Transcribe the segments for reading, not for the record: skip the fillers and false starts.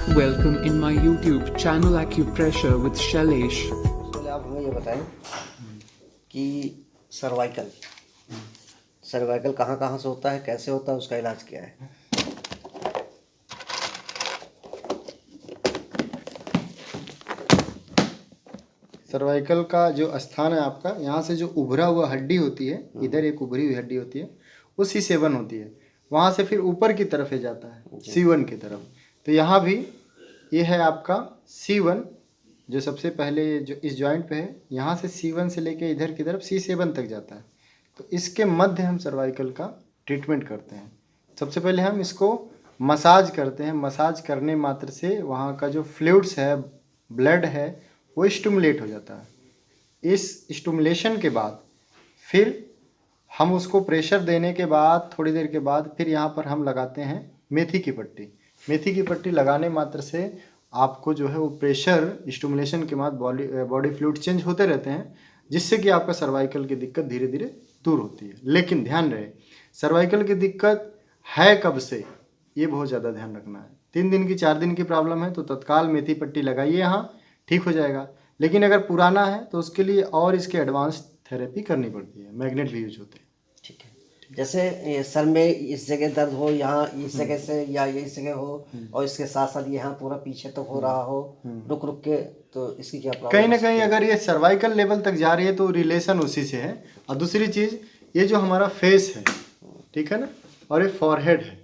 Welcome in my YouTube channel Acupressure with Shailesh. पहले आप हमें ये बताएं कि सर्वाइकल सर्वाइकल कहाँ कहाँ से होता है, कैसे होता है, उसका इलाज क्या है? सर्वाइकल का जो स्थान है आपका, यहाँ से जो उभरा हुआ हड्डी होती है, इधर एक उभरी हुई हड्डी होती है, वो C7 होती है। वहाँ से फिर ऊपर की तरफ है जाता है C1 की तरफ। तो यहाँ भी ये है आपका C1 जो सबसे पहले जो इस जॉइंट पे है, यहाँ से C1 से लेके इधर की तरफ C7 तक जाता है। तो इसके मध्य हम सर्वाइकल का ट्रीटमेंट करते हैं। सबसे पहले हम इसको मसाज करते हैं। मसाज करने मात्र से वहाँ का जो फ्लूइड्स है, ब्लड है, वो स्टिमुलेट हो जाता है। इस स्टिमुलेशन के बाद फिर हम उसको प्रेशर देने के बाद थोड़ी देर के बाद फिर यहाँ पर हम लगाते हैं मेथी की पट्टी। मेथी की पट्टी लगाने मात्र से आपको जो है वो प्रेशर स्टिमुलेशन के बाद बॉडी फ्लूइड चेंज होते रहते हैं, जिससे कि आपका सर्वाइकल की दिक्कत धीरे धीरे दूर होती है। लेकिन ध्यान रहे, सर्वाइकल की दिक्कत है कब से, ये बहुत ज़्यादा ध्यान रखना है। 3 दिन की 4 दिन की प्रॉब्लम है तो तत्काल मेथी पट्टी लगाइए, यहाँ ठीक हो जाएगा। लेकिन अगर पुराना है तो उसके लिए और इसके एडवांस थेरेपी करनी पड़ती है। मैग्नेट भी यूज होते हैं। ठीक है। जैसे ये सर में इस जगह दर्द हो, यहाँ इस जगह से या ये इस जगह हो, और इसके साथ साथ यहाँ पूरा पीछे तक हो रहा हो रुक रुक के, तो इसकी क्या प्रॉब्लम? कहीं ना कहीं अगर ये सर्वाइकल लेवल तक जा रही है तो रिलेशन उसी से है। और दूसरी चीज़, ये जो हमारा फेस है, ठीक है ना, और ये फॉरहेड है,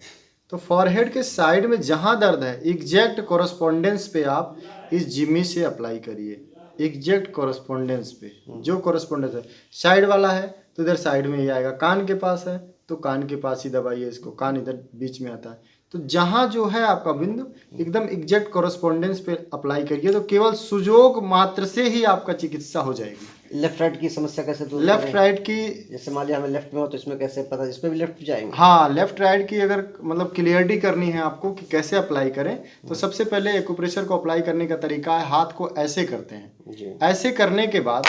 तो फॉरहेड के साइड में जहाँ दर्द है, एग्जैक्ट कोरस्पोंडेंस पे आप इस जिमी से अप्लाई करिए। एग्जैक्ट कोरस्पोंडेंस पे जो कोरस्पोंडेंस है, साइड वाला है तो इधर साइड में ही आएगा, कान के पास है तो कान के पास ही दबाइए इसको, कान इधर बीच में आता है। तो जहाँ जो है आपका बिंदु एकदम एग्जैक्ट कोरस्पोंडेंस पे अप्लाई करिए, तो केवल सुजोग मात्र से ही आपका चिकित्सा हो जाएगी। लेफ्ट राइट की समस्या कैसे दूर लेफ्ट करें? राइट की, जैसे मान लिया हमें लेफ्ट में हो तो इसमें कैसे पता, इसमें भी लेफ्ट जाएंगे? हाँ, लेफ्ट राइट की अगर मतलब क्लियरिटी करनी है आपको कि कैसे अप्लाई करें, तो सबसे पहले एक्यूप्रेशर को अप्लाई करने का तरीका है, हाथ को ऐसे करते हैं जी। ऐसे करने के बाद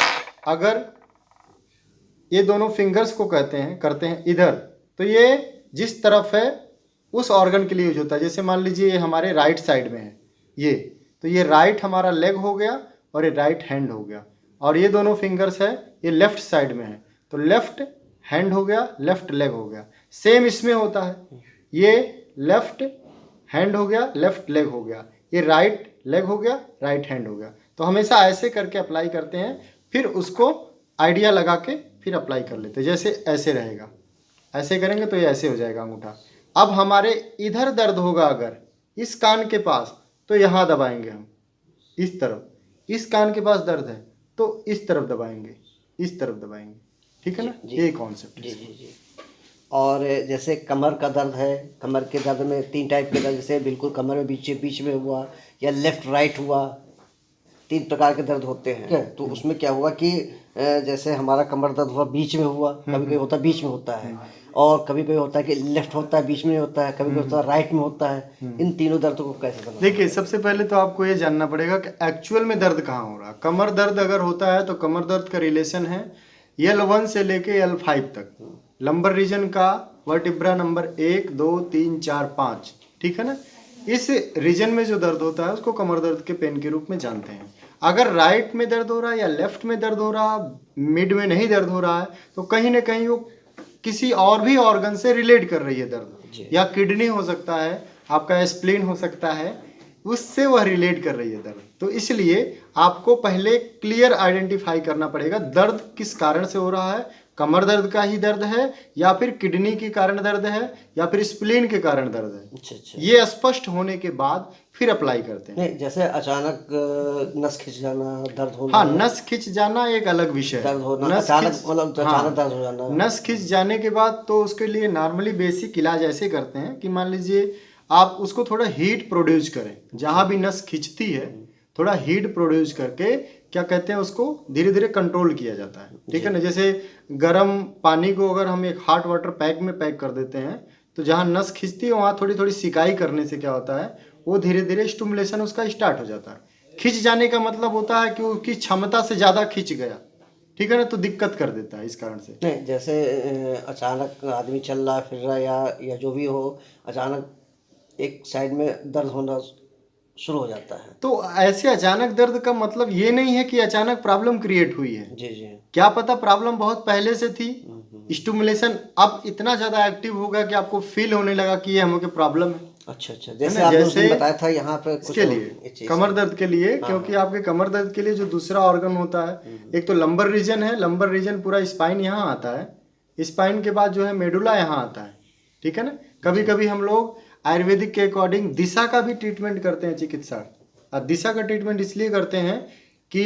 अगर ये दोनों फिंगर्स को करते हैं इधर, तो ये जिस तरफ है उस ऑर्गन के लिए यूज होता है। जैसे मान लीजिए ये हमारे राइट साइड में है ये, तो ये राइट हमारा लेग हो गया और ये राइट हैंड हो गया। और ये दोनों फिंगर्स है, ये लेफ्ट साइड में है, तो लेफ्ट हैंड हो गया, लेफ्ट लेग हो गया। सेम इसमें होता है, ये लेफ्ट हैंड हो गया, लेफ्ट लेग हो गया, ये राइट लेग हो गया, राइट हैंड हो गया। तो हमेशा ऐसे करके अप्लाई करते हैं, फिर उसको आइडिया लगा के फिर अप्लाई कर लेते हैं। जैसे ऐसे रहेगा, ऐसे करेंगे तो ये ऐसे हो जाएगा अंगूठा। अब हमारे इधर दर्द होगा अगर इस कान के पास, तो यहाँ दबाएंगे हम इस तरफ। इस कान के पास दर्द है तो इस तरफ दबाएंगे, इस तरफ दबाएंगे, ठीक है ना। ये कॉन्सेप्ट जी जी जी। और जैसे कमर का दर्द है, कमर के दर्द में 3 टाइप के दर्द, जैसे बिल्कुल कमर में बीच में हुआ या लेफ्ट राइट हुआ, 3 प्रकार के दर्द होते हैं। तो उसमें क्या हुआ कि जैसे हमारा कमर दर्द हुआ बीच में हुआ, कभी कभी होता है बीच में होता है, और कभी कभी होता है कि लेफ्ट होता है बीच में होता है, कभी कभी होता है राइट में होता है। इन तीनों दर्दों को कैसे समझना? देखिए, सबसे पहले तो आपको ये जानना पड़ेगा कि एक्चुअल में दर्द कहाँ हो रहा है। कमर दर्द अगर होता है तो कमर दर्द का रिलेशन है L1 से लेके L5 तक, लंबर रीजन का वर्टिब्रा नंबर 1, 2, 3, 4, 5, ठीक है ना। इस रीजन में जो दर्द होता है उसको कमर दर्द के पेन के रूप में जानते हैं। अगर राइट में दर्द हो रहा है या लेफ्ट में दर्द हो रहा है, मिड में नहीं दर्द हो रहा है, तो कहीं ना कहीं वो किसी और भी ऑर्गन से रिलेट कर रही है दर्द, या किडनी हो सकता है, आपका स्प्लीन हो सकता है, उससे वह रिलेट कर रही है दर्द। तो इसलिए आपको पहले क्लियर आइडेंटिफाई करना पड़ेगा दर्द किस कारण से हो रहा है। कमर दर्द का ही दर्द है, या फिर किडनी के कारण दर्द है, या फिर स्प्लीन के कारण दर्द है। अच्छा। ये स्पष्ट होने के बाद फिर अप्लाई करते हैं। नहीं, जैसे अचानक नस खिंच जाना, दर्द होना। हाँ, नस खिंच जाना एक अलग विषय है। दर्द होना नस अचानक, खिंच- मतलब हाँ, अचानक दर्द हो जाना। नस खिंच जाने के बाद तो उसके लिए नॉर्मली बेसिक इलाज ऐसे करते हैं कि मान लीजिए आप उसको थोड़ा हीट प्रोड्यूस करें, जहाँ भी नस खिंचती है थोड़ा हीट प्रोड्यूस करके, क्या कहते हैं, उसको धीरे धीरे कंट्रोल किया जाता है, ठीक है ना। जैसे गर्म पानी को अगर हम एक हॉट वाटर पैक में पैक कर देते हैं, तो जहाँ नस खिंचती है वहाँ थोड़ी थोड़ी सिकाई करने से क्या होता है, वो धीरे धीरे स्टिमुलेशन उसका स्टार्ट हो जाता है। खिंच जाने का मतलब होता है कि उसकी क्षमता से ज़्यादा खिंच गया, ठीक है ना, तो दिक्कत कर देता है इस कारण से। नहीं, जैसे अचानक आदमी चल रहा फिर रहा या जो भी हो, अचानक एक साइड में दर्द होना शुरू हो जाता है। तो ऐसे अचानक दर्द का मतलब ये नहीं है कि अचानक प्रॉब्लम क्रिएट हुई है। जी जी। क्या पता प्रॉब्लम बहुत पहले से थी, स्टिमुलेशन अब इतना ज़्यादा एक्टिव होगा कि आपको फील होने लगा कि ये हमको प्रॉब्लम है। अच्छा अच्छा, जैसे आपने उस दिन बताया था यहाँ पे कुछ इसके लिए कमर दर्द के लिए, क्योंकि आपके कमर दर्द के लिए जो दूसरा ऑर्गन होता है, एक तो लंबर रीजन है, लंबर रीजन पूरा स्पाइन यहाँ आता है, स्पाइन के बाद जो है मेडुला यहाँ आता है, ठीक है ना। कभी कभी हम लोग आयुर्वेदिक के अकॉर्डिंग दिशा का भी ट्रीटमेंट करते हैं चिकित्सा। और दिशा का ट्रीटमेंट इसलिए करते हैं कि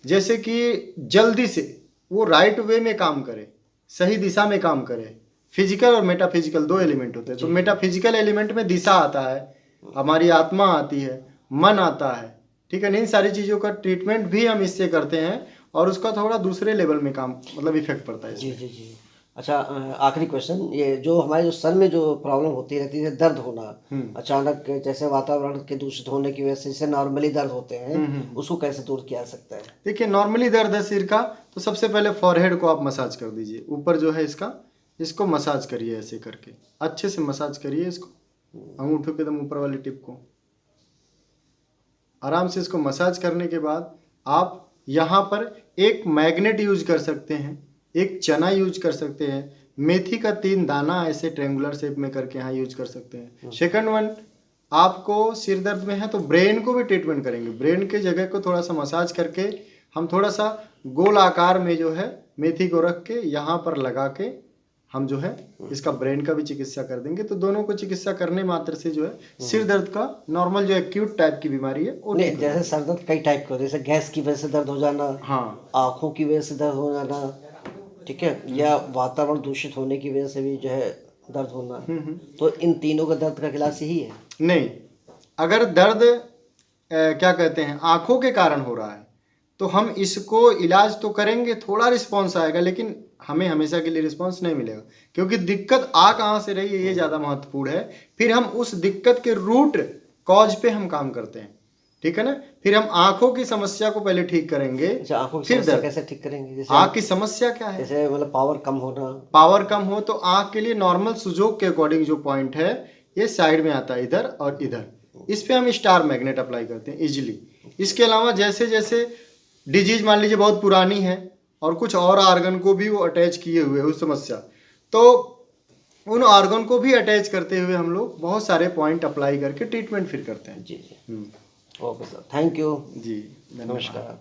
जैसे कि जल्दी से वो राइट वे में काम करे, सही दिशा में काम करे। फिजिकल और मेटाफिजिकल दो एलिमेंट होते हैं। तो मेटाफिजिकल एलिमेंट में दिशा आता है, हमारी आत्मा आती है, मन आता है, ठीक है। इन सारी चीज़ों का ट्रीटमेंट भी हम इससे करते हैं और उसका थोड़ा दूसरे लेवल में काम मतलब इफेक्ट पड़ता है। जी जी जी। अच्छा, आखिरी क्वेश्चन, ये जो हमारे जो सर में जो प्रॉब्लम होती रहती है, दर्द होना अचानक, जैसे वातावरण के दूषित होने की वजह से जैसे नॉर्मली दर्द होते हैं, उसको कैसे दूर किया जा सकता है? देखिए, नॉर्मली दर्द है सिर का, तो सबसे पहले फॉरहेड को आप मसाज कर दीजिए, ऊपर जो है इसको मसाज करिए, ऐसे करके अच्छे से मसाज करिए इसको, अंगूठों के एकदम ऊपर वाली टिप को आराम से इसको मसाज करने के बाद आप यहाँ पर एक मैग्नेट यूज कर सकते हैं, एक चना यूज कर सकते हैं, मेथी का 3 दाना ऐसे ट्रेंगुलर शेप में करके यहाँ यूज कर सकते हैं। सेकंड वन, आपको सिर दर्द में है तो ब्रेन को भी ट्रीटमेंट करेंगे। ब्रेन के जगह को थोड़ा सा मसाज करके हम थोड़ा सा गोल आकार में जो है मेथी को रख के यहाँ पर लगा के हम जो है इसका ब्रेन का भी चिकित्सा कर देंगे। तो दोनों को चिकित्सा करने मात्र से जो है सिर दर्द का नॉर्मल जो एक्यूट टाइप की बीमारी है वो नहीं, जैसे सर दर्द कई टाइप के होते हैं, जैसे गैस की वजह से दर्द हो जाना, हाँ, आँखों की वजह से दर्द हो जाना, ठीक है, या वातावरण दूषित होने की वजह से भी जो है दर्द होना। तो इन तीनों का दर्द का इलाज यही है? नहीं, अगर दर्द क्या कहते हैं आँखों के कारण हो रहा है तो हम इसको इलाज तो करेंगे, थोड़ा रिस्पॉन्स आएगा, लेकिन हमें हमेशा के लिए रिस्पॉन्स नहीं मिलेगा, क्योंकि दिक्कत आ कहाँ से रही है ये ज़्यादा महत्वपूर्ण है। फिर हम उस दिक्कत के रूट कॉज पे हम काम करते हैं, ठीक है ना। फिर हम आंखों की समस्या को पहले ठीक करेंगे। अच्छा, आंखों की समस्या कैसे ठीक करेंगे? जैसे आंख की समस्या क्या है? जैसे मतलब पावर कम होना। पावर कम हो तो आंख के लिए नॉर्मल सुजोग के अकॉर्डिंग जो पॉइंट है ये साइड में आता है, इधर और इधर। इस पे हम स्टार मैग्नेट अप्लाई करते हैं इजिली। इसके अलावा जैसे जैसे डिजीज मान लीजिए बहुत पुरानी है और कुछ और ऑर्गन को भी वो अटैच किए हुए उस समस्या, तो उन ऑर्गन को भी अटैच करते हुए हम लोग बहुत सारे पॉइंट अप्लाई करके ट्रीटमेंट फिर करते हैं। जी जी। ओके सर, थैंक यू जी, नमस्कार।